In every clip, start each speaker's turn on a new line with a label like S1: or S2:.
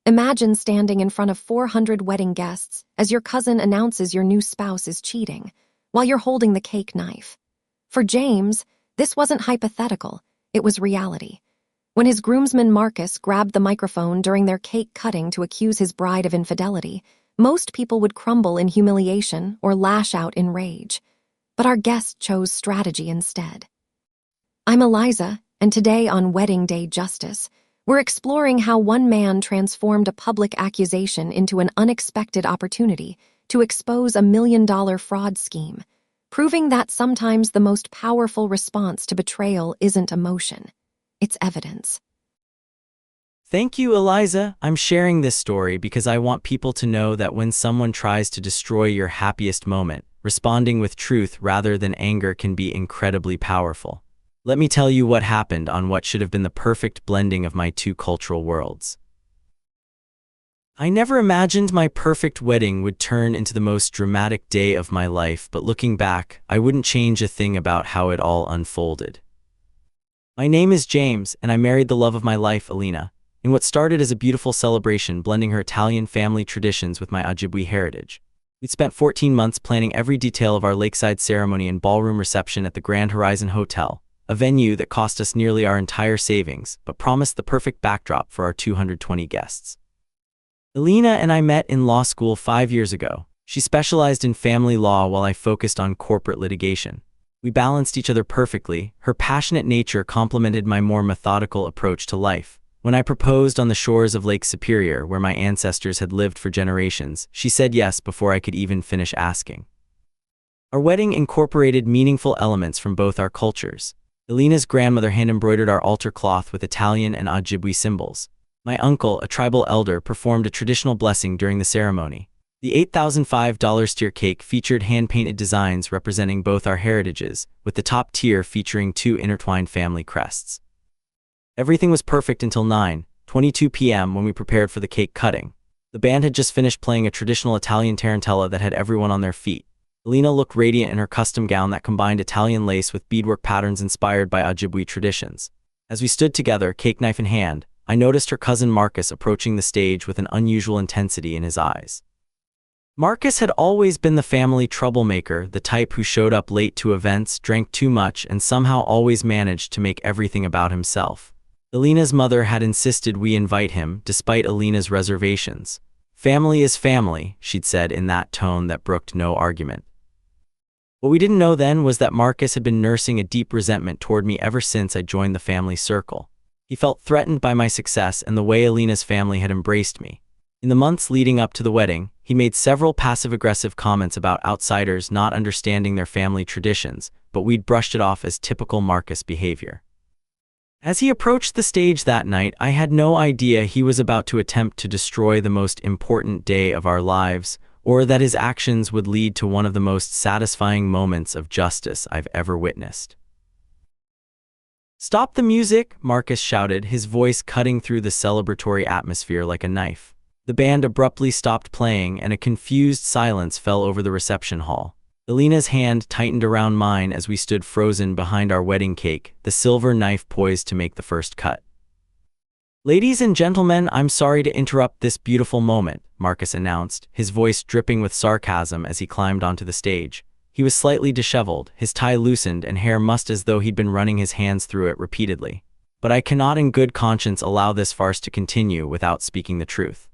S1: Imagine standing in front of 400 wedding guests as your cousin announces your new spouse is cheating, while you're holding the cake knife. For James, this wasn't hypothetical, it was reality. When his groomsman Marcus grabbed the microphone during their cake cutting to accuse his bride of infidelity, most people would crumble in humiliation or lash out in rage. But our guest chose strategy instead. I'm Eliza, and today on Wedding Day Justice, we're exploring how one man transformed a public accusation into an unexpected opportunity to expose $1 million fraud scheme, proving that sometimes the most powerful response to betrayal isn't emotion, it's evidence.
S2: Thank you, Eliza. I'm sharing this story because I want people to know that when someone tries to destroy your happiest moment, responding with truth rather than anger can be incredibly powerful. Let me tell you what happened on what should have been the perfect blending of my two cultural worlds. I never imagined my perfect wedding would turn into the most dramatic day of my life, but looking back, I wouldn't change a thing about how it all unfolded. My name is James, and I married the love of my life, Elena, in what started as a beautiful celebration blending her Italian family traditions with my Ojibwe heritage. We'd spent 14 months planning every detail of our lakeside ceremony and ballroom reception at the Grand Horizon Hotel, a venue that cost us nearly our entire savings, but promised the perfect backdrop for our 220 guests. Elena and I met in law school 5 years ago. She specialized in family law while I focused on corporate litigation. We balanced each other perfectly. Her passionate nature complemented my more methodical approach to life. When I proposed on the shores of Lake Superior, where my ancestors had lived for generations, she said yes before I could even finish asking. Our wedding incorporated meaningful elements from both our cultures. Elena's grandmother hand-embroidered our altar cloth with Italian and Ojibwe symbols. My uncle, a tribal elder, performed a traditional blessing during the ceremony. The $8,005 tier cake featured hand-painted designs representing both our heritages, with the top tier featuring 2 intertwined family crests. Everything was perfect until 9:22 p.m. when we prepared for the cake cutting. The band had just finished playing a traditional Italian tarantella that had everyone on their feet. Elena looked radiant in her custom gown that combined Italian lace with beadwork patterns inspired by Ojibwe traditions. As we stood together, cake knife in hand, I noticed her cousin Marcus approaching the stage with an unusual intensity in his eyes. Marcus had always been the family troublemaker, the type who showed up late to events, drank too much, and somehow always managed to make everything about himself. Elena's mother had insisted we invite him, despite Elena's reservations. "Family is family," she'd said in that tone that brooked no argument. What we didn't know then was that Marcus had been nursing a deep resentment toward me ever since I joined the family circle. He felt threatened by my success and the way Elena's family had embraced me. In the months leading up to the wedding, he made several passive-aggressive comments about outsiders not understanding their family traditions, but we'd brushed it off as typical Marcus behavior. As he approached the stage that night, I had no idea he was about to attempt to destroy the most important day of our lives, or that his actions would lead to one of the most satisfying moments of justice I've ever witnessed. "Stop the music!" Marcus shouted, his voice cutting through the celebratory atmosphere like a knife. The band abruptly stopped playing, and a confused silence fell over the reception hall. Elena's hand tightened around mine as we stood frozen behind our wedding cake, the silver knife poised to make the first cut. "Ladies and gentlemen, I'm sorry to interrupt this beautiful moment," Marcus announced, his voice dripping with sarcasm as he climbed onto the stage. He was slightly disheveled, his tie loosened and hair mussed as though he'd been running his hands through it repeatedly. "But I cannot in good conscience allow this farce to continue without speaking the truth."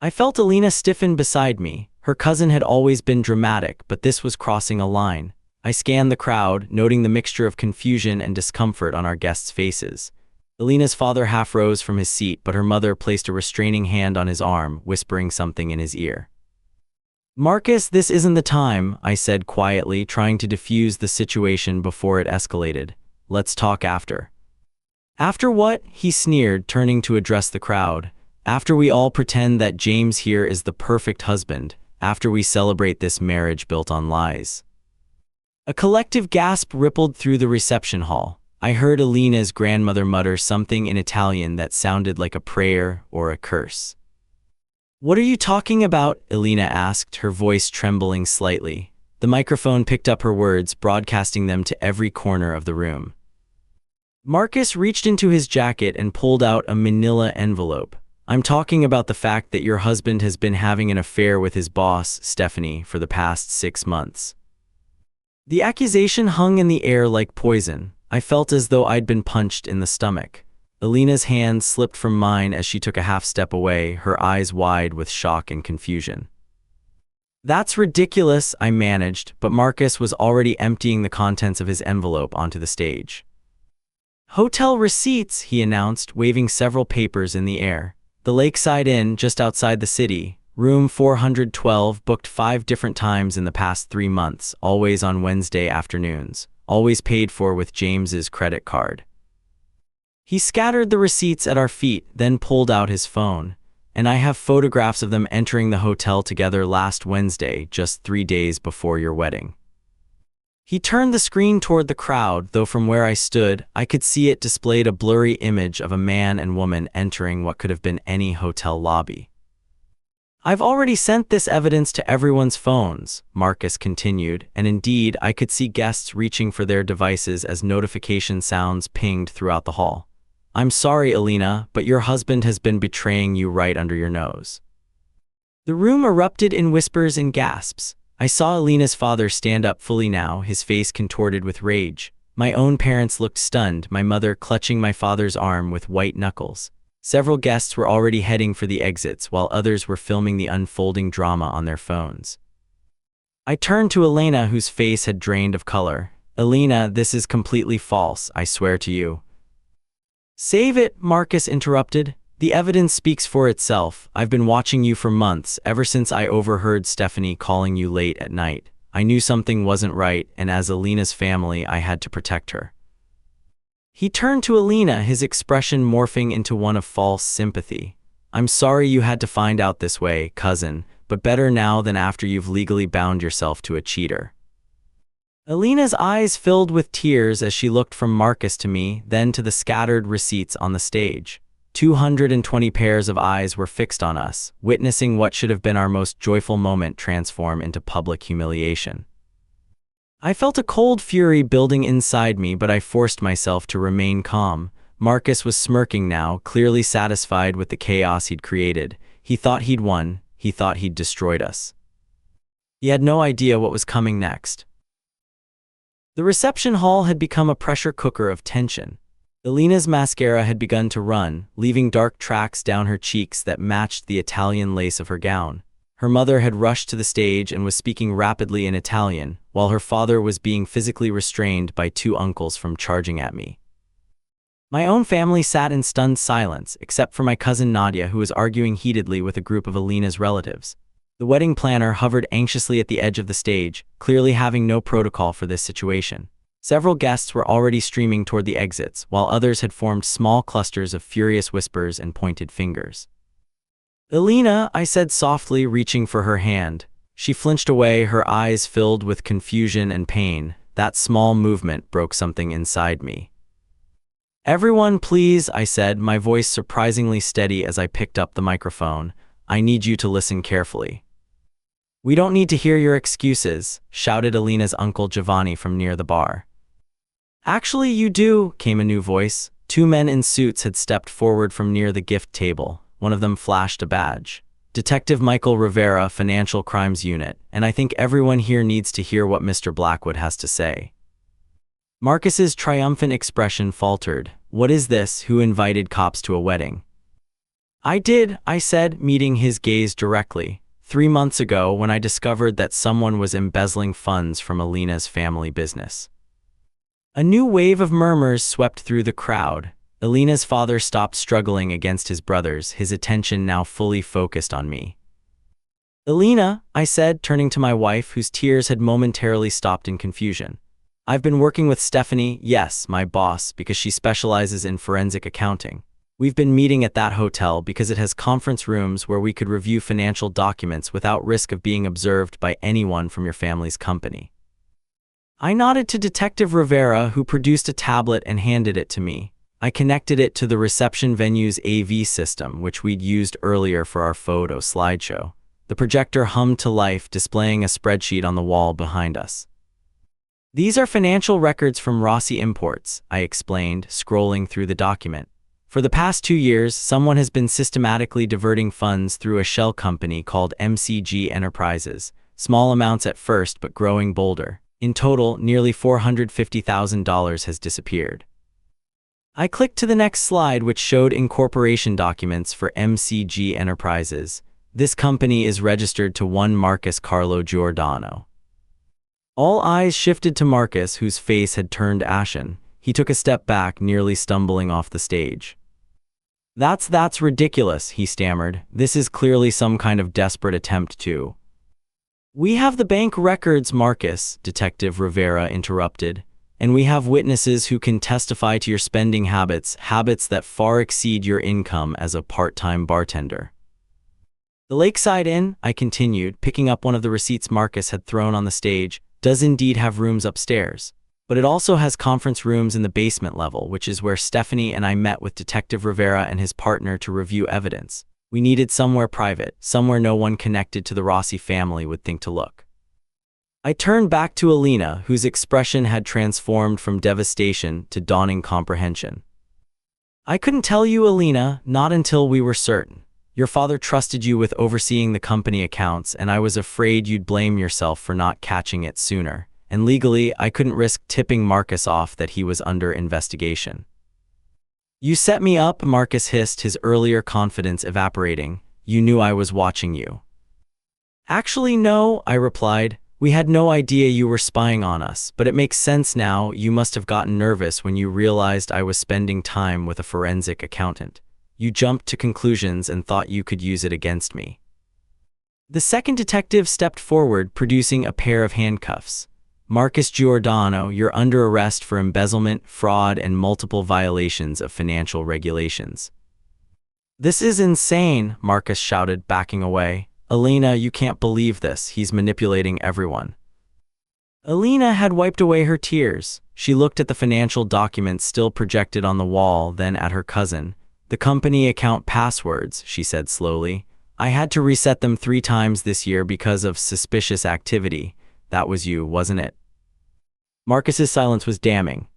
S2: I felt Elena stiffen beside me. Her cousin had always been dramatic, but this was crossing a line. I scanned the crowd, noting the mixture of confusion and discomfort on our guests' faces. Elena's father half rose from his seat, but her mother placed a restraining hand on his arm, whispering something in his ear. "Marcus, this isn't the time," I said quietly, trying to defuse the situation before it escalated. "Let's talk after." "After what?" he sneered, turning to address the crowd. "After we all pretend that James here is the perfect husband, after we celebrate this marriage built on lies." A collective gasp rippled through the reception hall. I heard Elena's grandmother mutter something in Italian that sounded like a prayer or a curse. "What are you talking about?" Elena asked, her voice trembling slightly. The microphone picked up her words, broadcasting them to every corner of the room. Marcus reached into his jacket and pulled out a manila envelope. I'm talking about the fact that your husband has been having an affair with his boss, Stephanie, for the past 6 months. The accusation hung in the air like poison. I felt as though I'd been punched in the stomach. Elena's hand slipped from mine as she took a half step away, her eyes wide with shock and confusion. That's ridiculous, I managed, but Marcus was already emptying the contents of his envelope onto the stage. Hotel receipts, he announced, waving several papers in the air. The Lakeside Inn, just outside the city, room 412, booked 5 different times in the past 3 months, always on Wednesday afternoons, always paid for with James's credit card. He scattered the receipts at our feet, then pulled out his phone. And I have photographs of them entering the hotel together last Wednesday, just 3 days before your wedding. He turned the screen toward the crowd, though from where I stood, I could see it displayed a blurry image of a man and woman entering what could have been any hotel lobby. I've already sent this evidence to everyone's phones, Marcus continued, and indeed, I could see guests reaching for their devices as notification sounds pinged throughout the hall. I'm sorry, Elena, but your husband has been betraying you right under your nose. The room erupted in whispers and gasps. I saw Elena's father stand up fully now, his face contorted with rage. My own parents looked stunned, my mother clutching my father's arm with white knuckles. Several guests were already heading for the exits, while others were filming the unfolding drama on their phones. I turned to Elena, whose face had drained of color. Elena, this is completely false, I swear to you. Save it, Marcus interrupted. The evidence speaks for itself. I've been watching you for months, ever since I overheard Stephanie calling you late at night. I knew something wasn't right, and as Elena's family, I had to protect her. He turned to Elena, his expression morphing into one of false sympathy. I'm sorry you had to find out this way, cousin, but better now than after you've legally bound yourself to a cheater. Elena's eyes filled with tears as she looked from Marcus to me, then to the scattered receipts on the stage. 220 pairs of eyes were fixed on us, witnessing what should have been our most joyful moment transform into public humiliation. I felt a cold fury building inside me, but I forced myself to remain calm. Marcus was smirking now, clearly satisfied with the chaos he'd created. He thought he'd won. He thought he'd destroyed us. He had no idea what was coming next. The reception hall had become a pressure cooker of tension. Elena's mascara had begun to run, leaving dark tracks down her cheeks that matched the Italian lace of her gown. Her mother had rushed to the stage and was speaking rapidly in Italian, while her father was being physically restrained by 2 uncles from charging at me. My own family sat in stunned silence, except for my cousin Nadia, who was arguing heatedly with a group of Elena's relatives. The wedding planner hovered anxiously at the edge of the stage, clearly having no protocol for this situation. Several guests were already streaming toward the exits, while others had formed small clusters of furious whispers and pointed fingers. Elena, I said softly, reaching for her hand. She flinched away, her eyes filled with confusion and pain. That small movement broke something inside me. Everyone, please, I said, my voice surprisingly steady as I picked up the microphone. I need you to listen carefully. We don't need to hear your excuses, shouted Elena's uncle Giovanni from near the bar. Actually, you do, came a new voice. 2 men in suits had stepped forward from near the gift table. One of them flashed a badge. Detective Michael Rivera, Financial Crimes Unit, and I think everyone here needs to hear what Mr. Blackwood has to say. Marcus's triumphant expression faltered. What is this? Who invited cops to a wedding? I did, I said, meeting his gaze directly. 3 months ago, when I discovered that someone was embezzling funds from Elena's family business. A new wave of murmurs swept through the crowd. Elena's father stopped struggling against his brothers, his attention now fully focused on me. Elena, I said, turning to my wife, whose tears had momentarily stopped in confusion. I've been working with Stephanie, yes, my boss, because she specializes in forensic accounting. We've been meeting at that hotel because it has conference rooms where we could review financial documents without risk of being observed by anyone from your family's company. I nodded to Detective Rivera, who produced a tablet and handed it to me. I connected it to the reception venue's AV system, which we'd used earlier for our photo slideshow. The projector hummed to life, displaying a spreadsheet on the wall behind us. These are financial records from Rossi Imports, I explained, scrolling through the document. For the past 2 years, someone has been systematically diverting funds through a shell company called MCG Enterprises, small amounts at first but growing bolder. In total, nearly $450,000 has disappeared. I clicked to the next slide, which showed incorporation documents for MCG Enterprises. This company is registered to one Marcus Carlo Giordano. All eyes shifted to Marcus, whose face had turned ashen. He took a step back, nearly stumbling off the stage. That's ridiculous," he stammered. "This is clearly some kind of desperate attempt to—" "We have the bank records, Marcus," Detective Rivera interrupted, "and we have witnesses who can testify to your spending habits that far exceed your income as a part-time bartender." "The Lakeside Inn," I continued, picking up one of the receipts Marcus had thrown on the stage, "does indeed have rooms upstairs. But it also has conference rooms in the basement level, which is where Stephanie and I met with Detective Rivera and his partner to review evidence. We needed somewhere private, somewhere no one connected to the Rossi family would think to look." I turned back to Elena, whose expression had transformed from devastation to dawning comprehension. "I couldn't tell you, Elena, not until we were certain. Your father trusted you with overseeing the company accounts, and I was afraid you'd blame yourself for not catching it sooner. And legally, I couldn't risk tipping Marcus off that he was under investigation." "You set me up," Marcus hissed, his earlier confidence evaporating. "You knew I was watching you." "Actually, no," I replied. "We had no idea you were spying on us, but it makes sense now. You must have gotten nervous when you realized I was spending time with a forensic accountant. You jumped to conclusions and thought you could use it against me." The second detective stepped forward, producing a pair of handcuffs. "Marcus Giordano, you're under arrest for embezzlement, fraud, and multiple violations of financial regulations." "This is insane," Marcus shouted, backing away. "Elena, you can't believe this. He's manipulating everyone." Elena had wiped away her tears. She looked at the financial documents still projected on the wall, then at her cousin. "The company account passwords," she said slowly. "I had to reset them 3 times this year because of suspicious activity. That was you, wasn't it?" Marcus's silence was damning.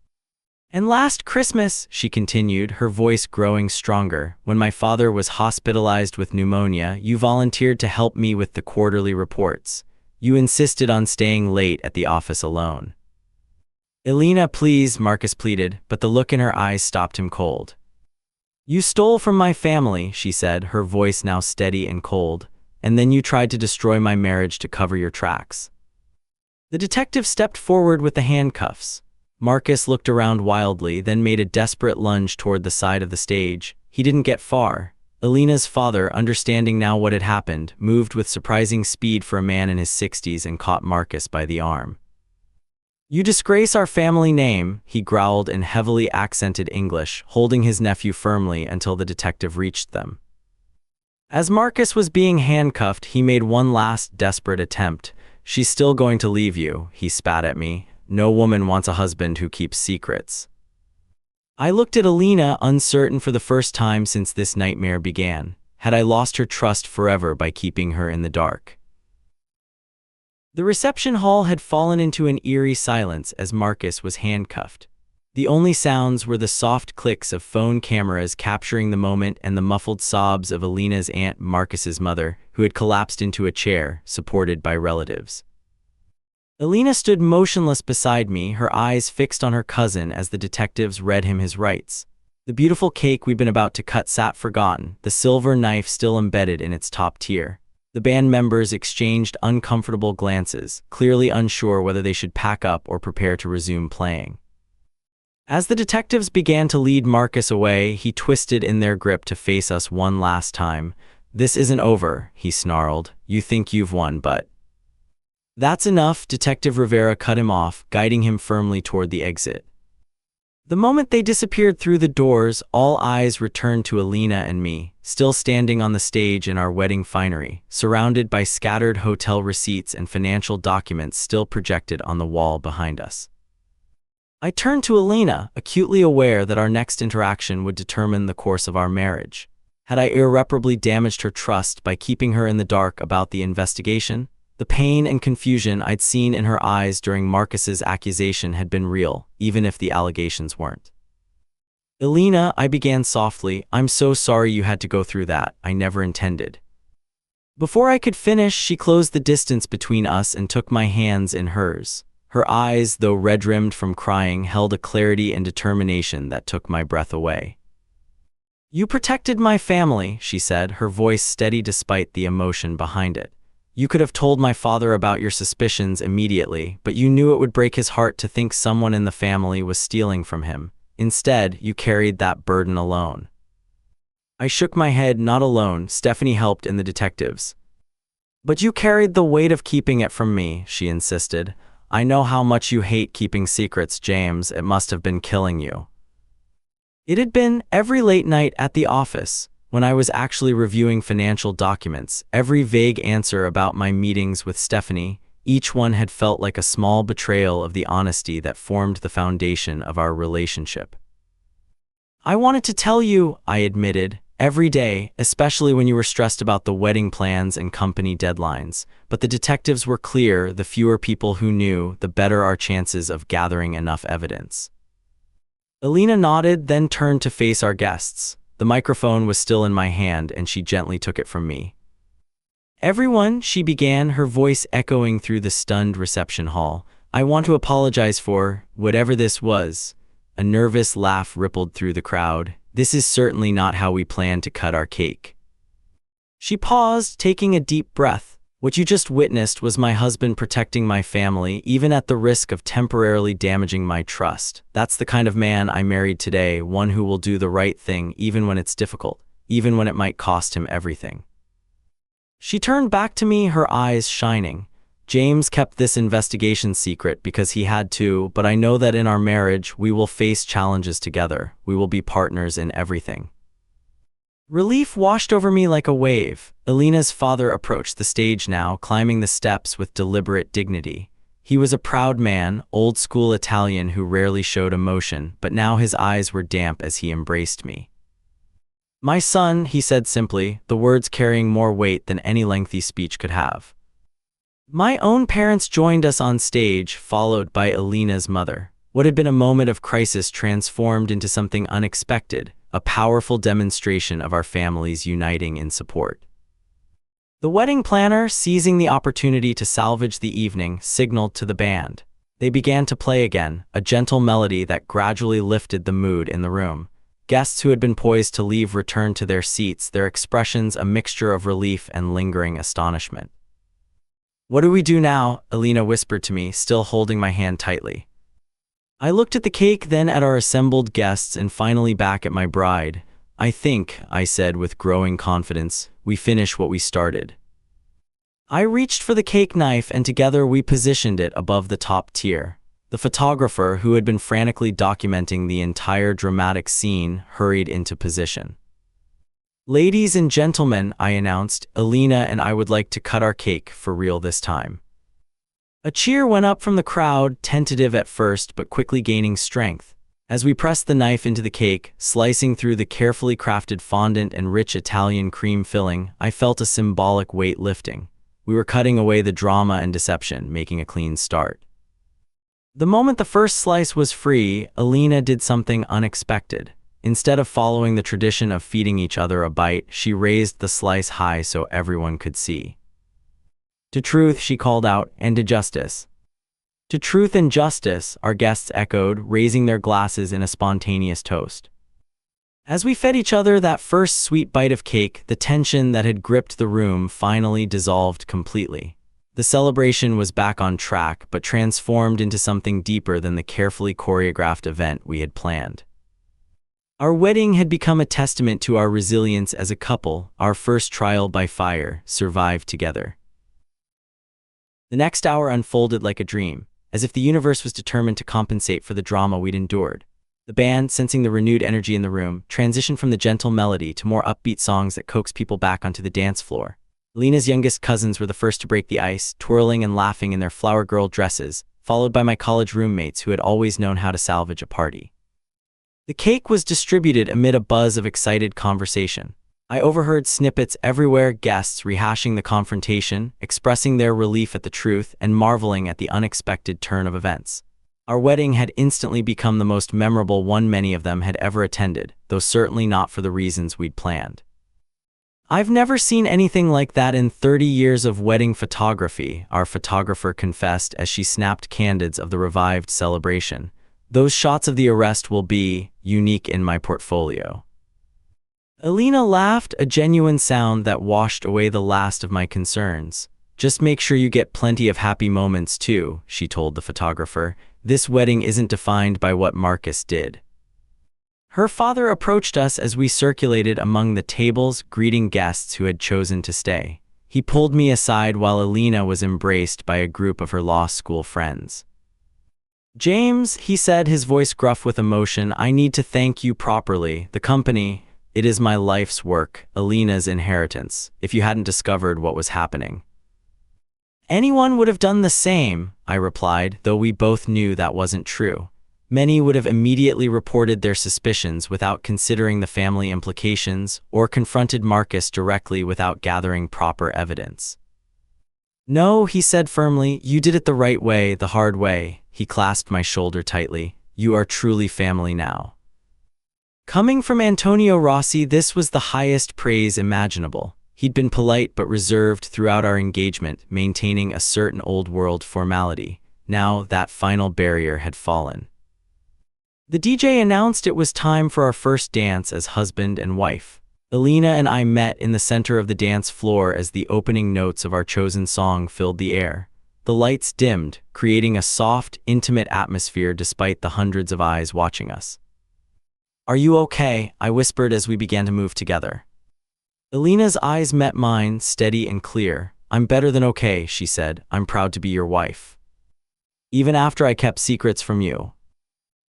S2: "And last Christmas," she continued, her voice growing stronger, "when my father was hospitalized with pneumonia, you volunteered to help me with the quarterly reports. You insisted on staying late at the office alone." "Elena, please," Marcus pleaded, but the look in her eyes stopped him cold. "You stole from my family," she said, her voice now steady and cold, "and then you tried to destroy my marriage to cover your tracks." The detective stepped forward with the handcuffs. Marcus looked around wildly, then made a desperate lunge toward the side of the stage. He didn't get far. Elena's father, understanding now what had happened, moved with surprising speed for a man in his 60s and caught Marcus by the arm. "You disgrace our family name," he growled in heavily accented English, holding his nephew firmly until the detective reached them. As Marcus was being handcuffed, he made one last desperate attempt. "She's still going to leave you," he spat at me. "No woman wants a husband who keeps secrets." I looked at Elena, uncertain for the first time since this nightmare began. Had I lost her trust forever by keeping her in the dark? The reception hall had fallen into an eerie silence as Marcus was handcuffed. The only sounds were the soft clicks of phone cameras capturing the moment and the muffled sobs of Elena's aunt, Marcus's mother, who had collapsed into a chair, supported by relatives. Elena stood motionless beside me, her eyes fixed on her cousin as the detectives read him his rights. The beautiful cake we'd been about to cut sat forgotten, the silver knife still embedded in its top tier. The band members exchanged uncomfortable glances, clearly unsure whether they should pack up or prepare to resume playing. As the detectives began to lead Marcus away, he twisted in their grip to face us one last time. "This isn't over," he snarled. "You think you've won, but—" "That's enough," Detective Rivera cut him off, guiding him firmly toward the exit. The moment they disappeared through the doors, all eyes returned to Elena and me, still standing on the stage in our wedding finery, surrounded by scattered hotel receipts and financial documents still projected on the wall behind us. I turned to Elena, acutely aware that our next interaction would determine the course of our marriage. Had I irreparably damaged her trust by keeping her in the dark about the investigation? The pain and confusion I'd seen in her eyes during Marcus's accusation had been real, even if the allegations weren't. Elena, I began softly, I'm so sorry you had to go through that. I never intended. Before I could finish, she closed the distance between us and took my hands in hers. Her eyes, though red-rimmed from crying, held a clarity and determination that took my breath away. You protected my family, she said, her voice steady despite the emotion behind it. You could have told my father about your suspicions immediately, but you knew it would break his heart to think someone in the family was stealing from him. Instead, you carried that burden alone. I shook my head. Not alone. Stephanie helped and the detectives. But you carried the weight of keeping it from me, she insisted. I know how much you hate keeping secrets, James. It must have been killing you. It had been. Every late night at the office, when I was actually reviewing financial documents, every vague answer about my meetings with Stephanie, each one had felt like a small betrayal of the honesty that formed the foundation of our relationship. I wanted to tell you, I admitted, every day, especially when you were stressed about the wedding plans and company deadlines. But the detectives were clear: the fewer people who knew, the better our chances of gathering enough evidence. Elena nodded, then turned to face our guests. The microphone was still in my hand, and she gently took it from me. Everyone, she began, her voice echoing through the stunned reception hall. I want to apologize for whatever this was. A nervous laugh rippled through the crowd. This is certainly not how we planned to cut our cake. She paused, taking a deep breath. What you just witnessed was my husband protecting my family, even at the risk of temporarily damaging my trust. That's the kind of man I married today, one who will do the right thing even when it's difficult, even when it might cost him everything. She turned back to me, her eyes shining. James kept this investigation secret because he had to, but I know that in our marriage, we will face challenges together. We will be partners in everything. Relief washed over me like a wave. Elena's father approached the stage now, climbing the steps with deliberate dignity. He was a proud man, old-school Italian who rarely showed emotion, but now his eyes were damp as he embraced me. My son, he said simply, the words carrying more weight than any lengthy speech could have. My own parents joined us on stage, followed by Elena's mother. What had been a moment of crisis transformed into something unexpected, a powerful demonstration of our families uniting in support. The wedding planner, seizing the opportunity to salvage the evening, signaled to the band. They began to play again, a gentle melody that gradually lifted the mood in the room. Guests who had been poised to leave returned to their seats, their expressions a mixture of relief and lingering astonishment. What do we do now? Elena whispered to me, still holding my hand tightly. I looked at the cake, then at our assembled guests, and finally back at my bride. I think, I said with growing confidence, we finish what we started. I reached for the cake knife, and together we positioned it above the top tier. The photographer, who had been frantically documenting the entire dramatic scene, hurried into position. Ladies and gentlemen, I announced, Elena and I would like to cut our cake for real this time. A cheer went up from the crowd, tentative at first but quickly gaining strength. As we pressed the knife into the cake, slicing through the carefully crafted fondant and rich Italian cream filling, I felt a symbolic weight lifting. We were cutting away the drama and deception, making a clean start. The moment the first slice was free, Elena did something unexpected. Instead of following the tradition of feeding each other a bite, she raised the slice high so everyone could see. To truth, she called out, and to justice. To truth and justice, our guests echoed, raising their glasses in a spontaneous toast. As we fed each other that first sweet bite of cake, the tension that had gripped the room finally dissolved completely. The celebration was back on track, but transformed into something deeper than the carefully choreographed event we had planned. Our wedding had become a testament to our resilience as a couple. Our first trial by fire survived together. The next hour unfolded like a dream, as if the universe was determined to compensate for the drama we'd endured. The band, sensing the renewed energy in the room, transitioned from the gentle melody to more upbeat songs that coaxed people back onto the dance floor. Elena's youngest cousins were the first to break the ice, twirling and laughing in their flower girl dresses, followed by my college roommates who had always known how to salvage a party. The cake was distributed amid a buzz of excited conversation. I overheard snippets everywhere, guests rehashing the confrontation, expressing their relief at the truth, and marveling at the unexpected turn of events. Our wedding had instantly become the most memorable one many of them had ever attended, though certainly not for the reasons we'd planned. "I've never seen anything like that in 30 years of wedding photography," our photographer confessed as she snapped candids of the revived celebration. "Those shots of the arrest will be unique in my portfolio." Elena laughed, a genuine sound that washed away the last of my concerns. "Just make sure you get plenty of happy moments too," she told the photographer. "This wedding isn't defined by what Marcus did." Her father approached us as we circulated among the tables, greeting guests who had chosen to stay. He pulled me aside while Elena was embraced by a group of her law school friends. "James," he said, his voice gruff with emotion, "I need to thank you properly. The company, it is my life's work, Elena's inheritance, if you hadn't discovered what was happening." "Anyone would have done the same," I replied, though we both knew that wasn't true. Many would have immediately reported their suspicions without considering the family implications, or confronted Marcus directly without gathering proper evidence. "No," he said firmly, "you did it the right way, the hard way." He clasped my shoulder tightly. "You are truly family now." Coming from Antonio Rossi, this was the highest praise imaginable. He'd been polite but reserved throughout our engagement, maintaining a certain old-world formality. Now that final barrier had fallen. The DJ announced it was time for our first dance as husband and wife. Elena and I met in the center of the dance floor as the opening notes of our chosen song filled the air. The lights dimmed, creating a soft, intimate atmosphere despite the hundreds of eyes watching us. "Are you okay?" I whispered as we began to move together. Elena's eyes met mine, steady and clear. "I'm better than okay," she said. "I'm proud to be your wife. Even after I kept secrets from you."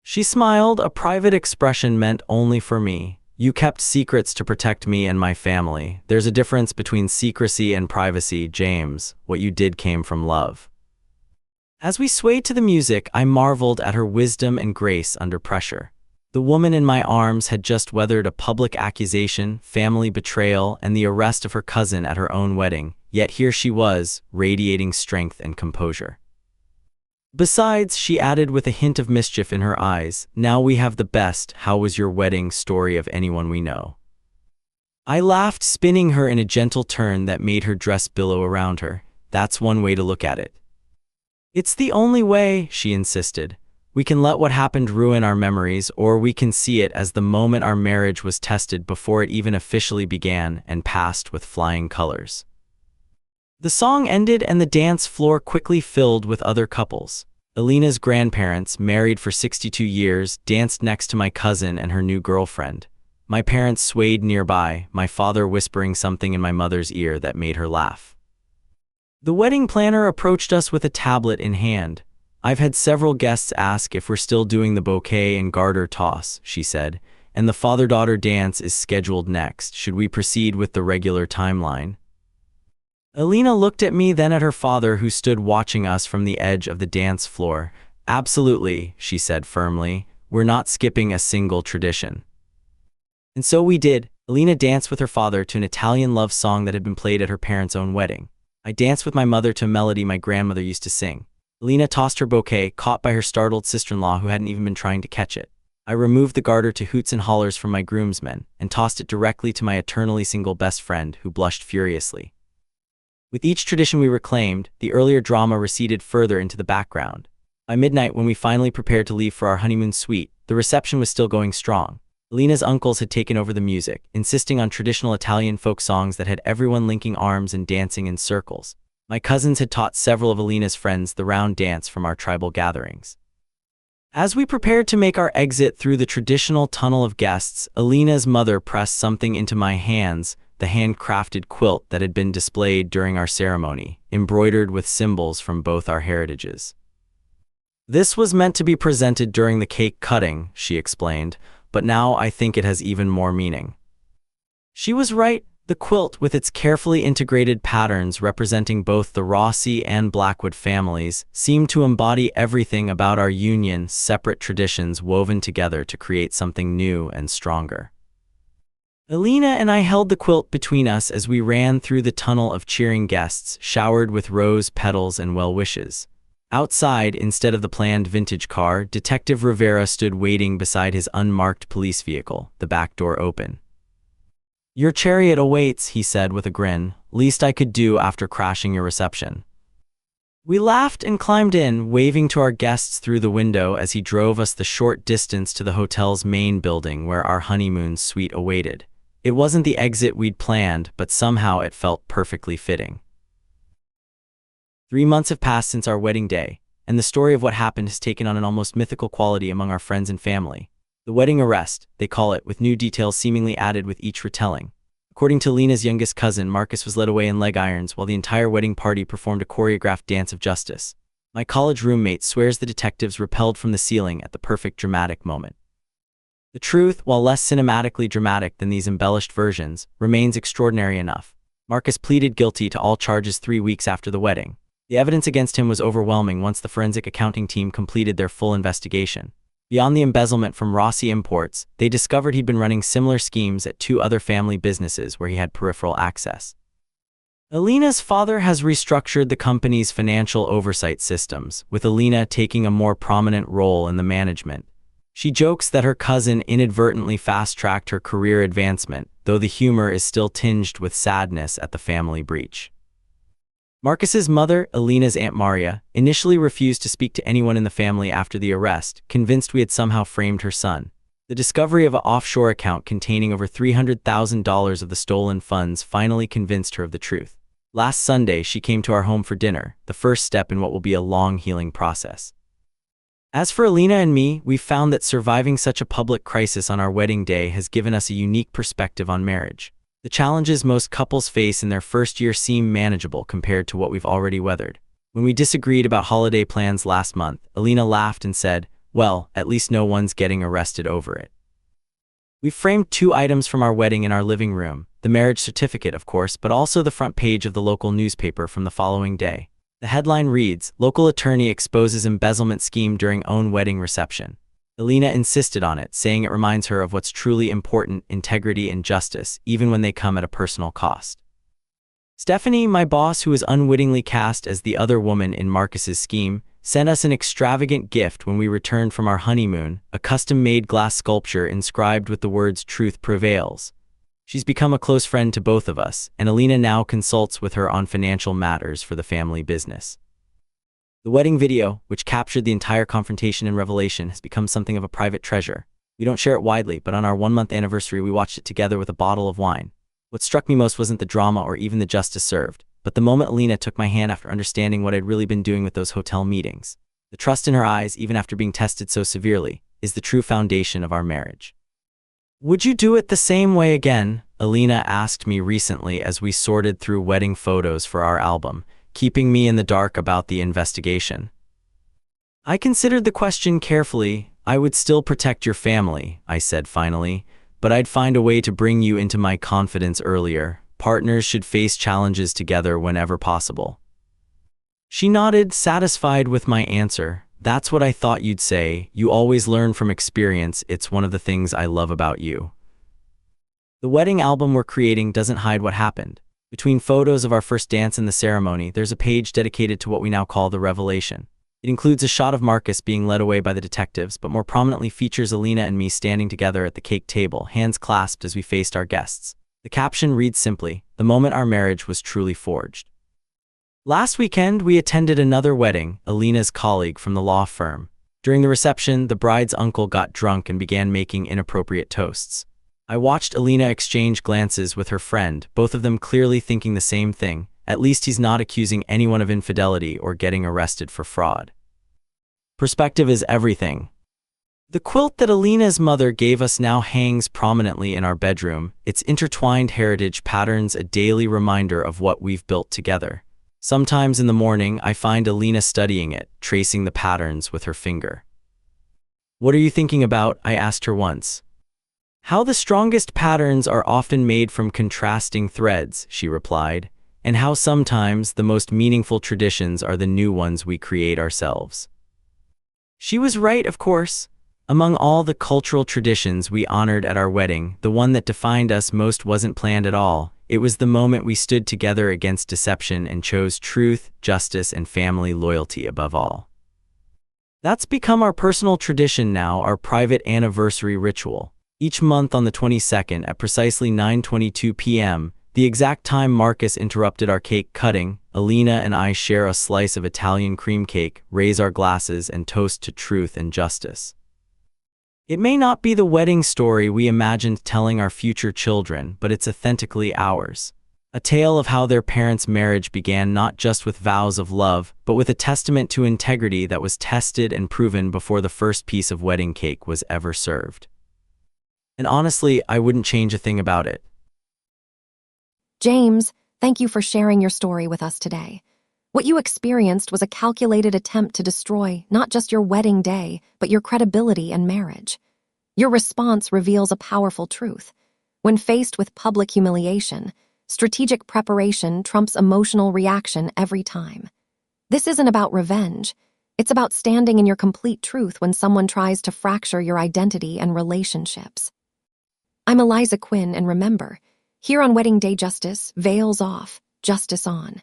S2: She smiled, a private expression meant only for me. "You kept secrets to protect me and my family. There's a difference between secrecy and privacy, James. What you did came from love." As we swayed to the music, I marveled at her wisdom and grace under pressure. The woman in my arms had just weathered a public accusation, family betrayal, and the arrest of her cousin at her own wedding, yet here she was, radiating strength and composure. "Besides," she added with a hint of mischief in her eyes, "now we have the best 'how was your wedding' story of anyone we know." I laughed, spinning her in a gentle turn that made her dress billow around her. "That's one way to look at it." "It's the only way," she insisted. "We can let what happened ruin our memories, or we can see it as the moment our marriage was tested before it even officially began and passed with flying colors." The song ended and the dance floor quickly filled with other couples. Elena's grandparents, married for 62 years, danced next to my cousin and her new girlfriend. My parents swayed nearby, my father whispering something in my mother's ear that made her laugh. The wedding planner approached us with a tablet in hand. "I've had several guests ask if we're still doing the bouquet and garter toss," she said, "and the father-daughter dance is scheduled next. Should we proceed with the regular timeline?" Elena looked at me, then at her father, who stood watching us from the edge of the dance floor. "Absolutely," she said firmly. "We're not skipping a single tradition." And so we did. Elena danced with her father to an Italian love song that had been played at her parents' own wedding. I danced with my mother to a melody my grandmother used to sing. Elena tossed her bouquet, caught by her startled sister-in-law who hadn't even been trying to catch it. I removed the garter to hoots and hollers from my groomsmen, and tossed it directly to my eternally single best friend, who blushed furiously. With each tradition we reclaimed, the earlier drama receded further into the background. By midnight, when we finally prepared to leave for our honeymoon suite, the reception was still going strong. Elena's uncles had taken over the music, insisting on traditional Italian folk songs that had everyone linking arms and dancing in circles. My cousins had taught several of Elena's friends the round dance from our tribal gatherings. As we prepared to make our exit through the traditional tunnel of guests, Elena's mother pressed something into my hands, the handcrafted quilt that had been displayed during our ceremony, embroidered with symbols from both our heritages. "This was meant to be presented during the cake cutting," she explained, "but now I think it has even more meaning." She was right. The quilt, with its carefully integrated patterns representing both the Rossi and Blackwood families, seemed to embody everything about our union, separate traditions woven together to create something new and stronger. Elena and I held the quilt between us as we ran through the tunnel of cheering guests, showered with rose petals and well wishes. Outside, instead of the planned vintage car, Detective Rivera stood waiting beside his unmarked police vehicle, the back door open. "Your chariot awaits," he said with a grin. "Least I could do after crashing your reception." We laughed and climbed in, waving to our guests through the window as he drove us the short distance to the hotel's main building where our honeymoon suite awaited. It wasn't the exit we'd planned, but somehow it felt perfectly fitting. 3 months have passed since our wedding day, and the story of what happened has taken on an almost mythical quality among our friends and family. The wedding arrest, they call it, with new details seemingly added with each retelling. According to Lena's youngest cousin, Marcus was led away in leg irons while the entire wedding party performed a choreographed dance of justice. My college roommate swears the detectives rappelled from the ceiling at the perfect dramatic moment. The truth, while less cinematically dramatic than these embellished versions, remains extraordinary enough. Marcus pleaded guilty to all charges 3 weeks after the wedding. The evidence against him was overwhelming once the forensic accounting team completed their full investigation. Beyond the embezzlement from Rossi Imports, they discovered he'd been running similar schemes at 2 other family businesses where he had peripheral access. Elena's father has restructured the company's financial oversight systems, with Elena taking a more prominent role in the management. She jokes that her cousin inadvertently fast-tracked her career advancement, though the humor is still tinged with sadness at the family breach. Marcus's mother, Elena's Aunt Maria, initially refused to speak to anyone in the family after the arrest, convinced we had somehow framed her son. The discovery of an offshore account containing over $300,000 of the stolen funds finally convinced her of the truth. Last Sunday, she came to our home for dinner, the first step in what will be a long healing process. As for Elena and me, we found that surviving such a public crisis on our wedding day has given us a unique perspective on marriage. The challenges most couples face in their first year seem manageable compared to what we've already weathered. When we disagreed about holiday plans last month, Elena laughed and said, "Well, at least no one's getting arrested over it." We framed 2 items from our wedding in our living room, the marriage certificate, of course, but also the front page of the local newspaper from the following day. The headline reads, "Local attorney exposes embezzlement scheme during own wedding reception." Elena insisted on it, saying it reminds her of what's truly important, integrity and justice, even when they come at a personal cost. Stephanie, my boss, who was unwittingly cast as the other woman in Marcus's scheme, sent us an extravagant gift when we returned from our honeymoon, a custom-made glass sculpture inscribed with the words "Truth Prevails." She's become a close friend to both of us, and Elena now consults with her on financial matters for the family business. The wedding video, which captured the entire confrontation and revelation, has become something of a private treasure. We don't share it widely, but on our 1-month anniversary we watched it together with a bottle of wine. What struck me most wasn't the drama or even the justice served, but the moment Elena took my hand after understanding what I'd really been doing with those hotel meetings. The trust in her eyes, even after being tested so severely, is the true foundation of our marriage. "Would you do it the same way again?" Elena asked me recently as we sorted through wedding photos for our album, keeping me in the dark about the investigation. I considered the question carefully. "I would still protect your family," I said finally, "but I'd find a way to bring you into my confidence earlier. Partners should face challenges together whenever possible." She nodded, satisfied with my answer. "That's what I thought you'd say. You always learn from experience. It's one of the things I love about you." The wedding album we're creating doesn't hide what happened. Between photos of our first dance and the ceremony, there's a page dedicated to what we now call the revelation. It includes a shot of Marcus being led away by the detectives, but more prominently features Elena and me standing together at the cake table, hands clasped as we faced our guests. The caption reads simply, "The moment our marriage was truly forged." Last weekend, we attended another wedding, Elena's colleague from the law firm. During the reception, the bride's uncle got drunk and began making inappropriate toasts. I watched Elena exchange glances with her friend, both of them clearly thinking the same thing. At least he's not accusing anyone of infidelity or getting arrested for fraud. Perspective is everything. The quilt that Elena's mother gave us now hangs prominently in our bedroom, its intertwined heritage patterns a daily reminder of what we've built together. Sometimes in the morning, I find Elena studying it, tracing the patterns with her finger. "What are you thinking about?" I asked her once. "How the strongest patterns are often made from contrasting threads," she replied, "and how sometimes the most meaningful traditions are the new ones we create ourselves." She was right, of course. Among all the cultural traditions we honored at our wedding, the one that defined us most wasn't planned at all. It was the moment we stood together against deception and chose truth, justice, and family loyalty above all. That's become our personal tradition now, our private anniversary ritual. Each month on the 22nd at precisely 9:22 p.m., the exact time Marcus interrupted our cake cutting, Elena and I share a slice of Italian cream cake, raise our glasses, and toast to truth and justice. It may not be the wedding story we imagined telling our future children, but it's authentically ours. A tale of how their parents' marriage began not just with vows of love, but with a testament to integrity that was tested and proven before the first piece of wedding cake was ever served. And honestly, I wouldn't change a thing about it.
S1: James, thank you for sharing your story with us today. What you experienced was a calculated attempt to destroy not just your wedding day, but your credibility and marriage. Your response reveals a powerful truth. When faced with public humiliation, strategic preparation trumps emotional reaction every time. This isn't about revenge. It's about standing in your complete truth when someone tries to fracture your identity and relationships. I'm Eliza Quinn, and remember, here on Wedding Day Justice, veils off, justice on.